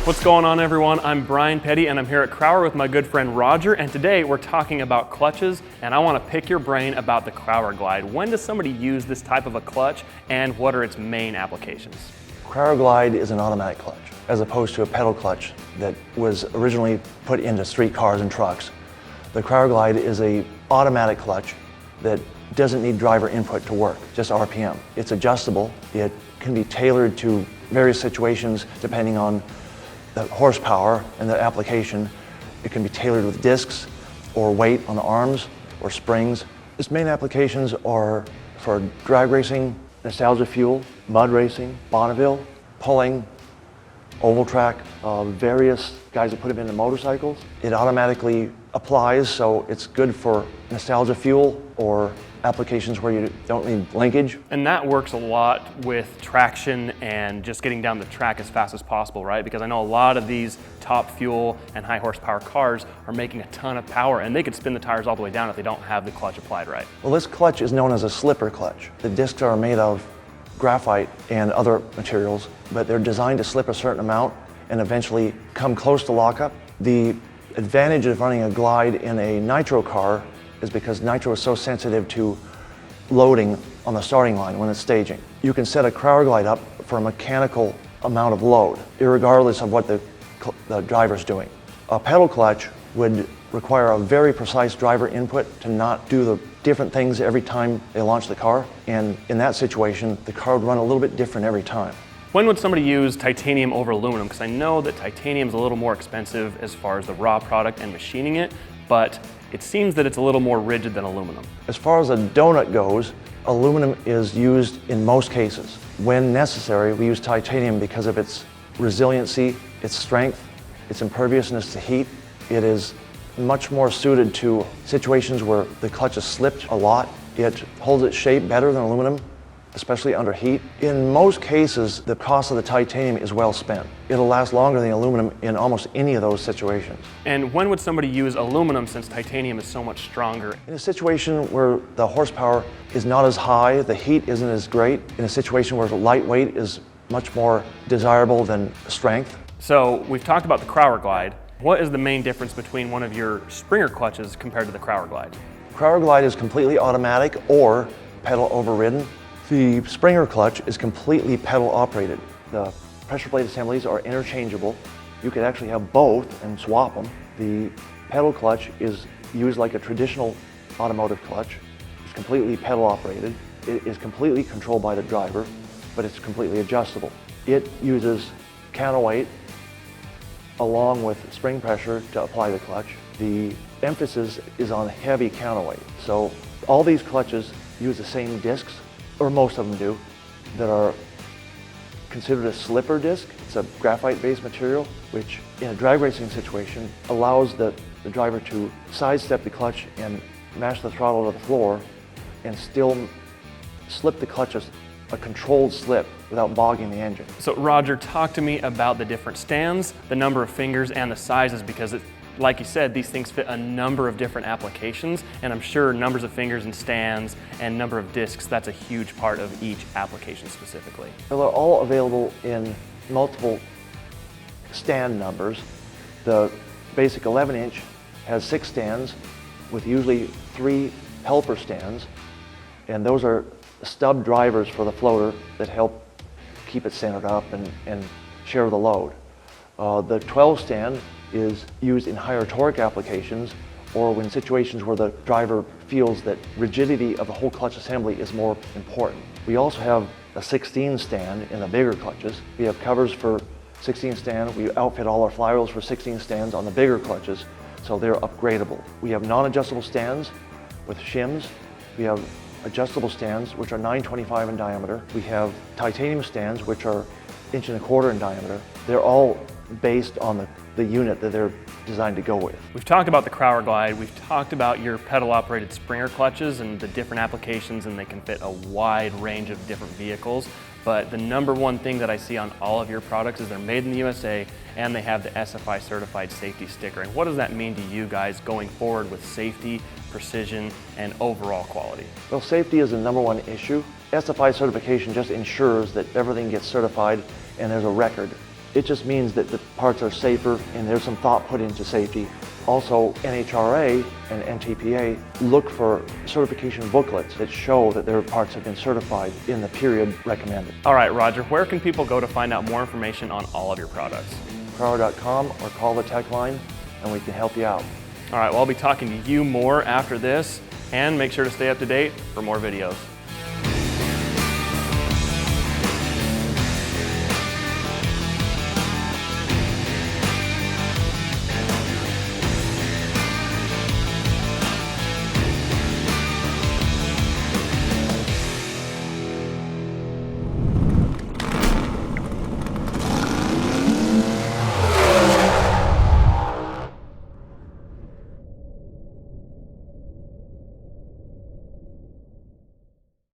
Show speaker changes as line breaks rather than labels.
What's going on, everyone? I'm Brian Petty and I'm here at Crowder with my good friend Roger, and today we're talking about clutches, and I want to pick your brain about the Crowder Glide. When does somebody use this type of a clutch and what are its main applications?
Crowder Glide is an automatic clutch as opposed to a pedal clutch that was originally put into street cars and trucks. The Crowder Glide is an automatic clutch that doesn't need driver input to work, just RPM. It's adjustable. It can be tailored to various situations depending on the horsepower and the application. It can be tailored with discs or weight on the arms or springs. Its main applications are for drag racing, nostalgia fuel, mud racing, Bonneville, pulling, oval track, various guys that put them into motorcycles. It automatically applies, so it's good for nostalgia fuel or applications where you don't need linkage.
And that works a lot with traction and just getting down the track as fast as possible, right? Because I know a lot of these top fuel and high horsepower cars are making a ton of power and they could spin the tires all the way down if they don't have the clutch applied right.
Well, this clutch is known as a slipper clutch. The discs are made of graphite and other materials, but they're designed to slip a certain amount and eventually come close to lockup. The advantage of running a Glide in a nitro car is because nitro is so sensitive to loading on the starting line when it's staging. You can set a Crowder Glide up for a mechanical amount of load, irregardless of what the driver's doing. A pedal clutch would require a very precise driver input to not do the different things every time they launch the car. And in that situation, the car would run a little bit different every time.
When would somebody use titanium over aluminum? Because I know that titanium is a little more expensive as far as the raw product and machining it, but it seems that it's a little more rigid than aluminum.
As far as a donut goes, aluminum is used in most cases. When necessary, we use titanium because of its resiliency, its strength, its imperviousness to heat. It is much more suited to situations where the clutch is slipped a lot. It holds its shape better than aluminum, especially under heat. In most cases, the cost of the titanium is well spent. It'll last longer than aluminum in almost any of those situations.
And when would somebody use aluminum since titanium is so much stronger?
In a situation where the horsepower is not as high, the heat isn't as great, in a situation where lightweight is much more desirable than strength.
So we've talked about the Crowder Glide. What is the main difference between one of your Springer clutches compared to the Crowder Glide?
Crowder Glide is completely automatic or pedal overridden. The Springer clutch is completely pedal operated. The pressure plate assemblies are interchangeable. You could actually have both and swap them. The pedal clutch is used like a traditional automotive clutch. It's completely pedal operated. It is completely controlled by the driver, but it's completely adjustable. It uses counterweight along with spring pressure to apply the clutch. The emphasis is on heavy counterweight. So all these clutches use the same discs, or most of them do, that are considered a slipper disc. It's a graphite-based material, which in a drag racing situation allows the driver to sidestep the clutch and mash the throttle to the floor and still slip the clutch as a controlled slip without bogging the engine.
So Roger, talk to me about the different stands, the number of fingers and the sizes, because like you said, these things fit a number of different applications, and I'm sure numbers of fingers and stands and number of discs, that's a huge part of each application specifically.
Well, they're all available in multiple stand numbers. The basic 11-inch has 6 stands with usually 3 helper stands, and those are stub drivers for the floater that help keep it centered up and share the load. The 12 stand is used in higher torque applications or when situations where the driver feels that rigidity of the whole clutch assembly is more important. We also have a 16 stand in the bigger clutches. We have covers for 16 stand. We outfit all our flywheels for 16 stands on the bigger clutches, so they're upgradable. We have non-adjustable stands with shims. We have adjustable stands, which are 9.25 in diameter. We have titanium stands, which are 1.25 inches in diameter. They're all based on the unit that they're designed to go with.
We've talked about the Crowder Glide, we've talked about your pedal-operated Springer clutches and the different applications, and they can fit a wide range of different vehicles. But the number one thing that I see on all of your products is they're made in the USA and they have the SFI certified safety sticker. And what does that mean to you guys going forward with safety, precision, and overall quality?
Well, safety is the number one issue. SFI certification just ensures that everything gets certified and there's a record It just means that the parts are safer and there's some thought put into safety. Also, NHRA and NTPA look for certification booklets that show that their parts have been certified in the period recommended.
All right, Roger, where can people go to find out more information on all of your products?
Crowder.com or call the tech line and we can help you out.
All right, well, I'll be talking to you more after this, and make sure to stay up to date for more videos.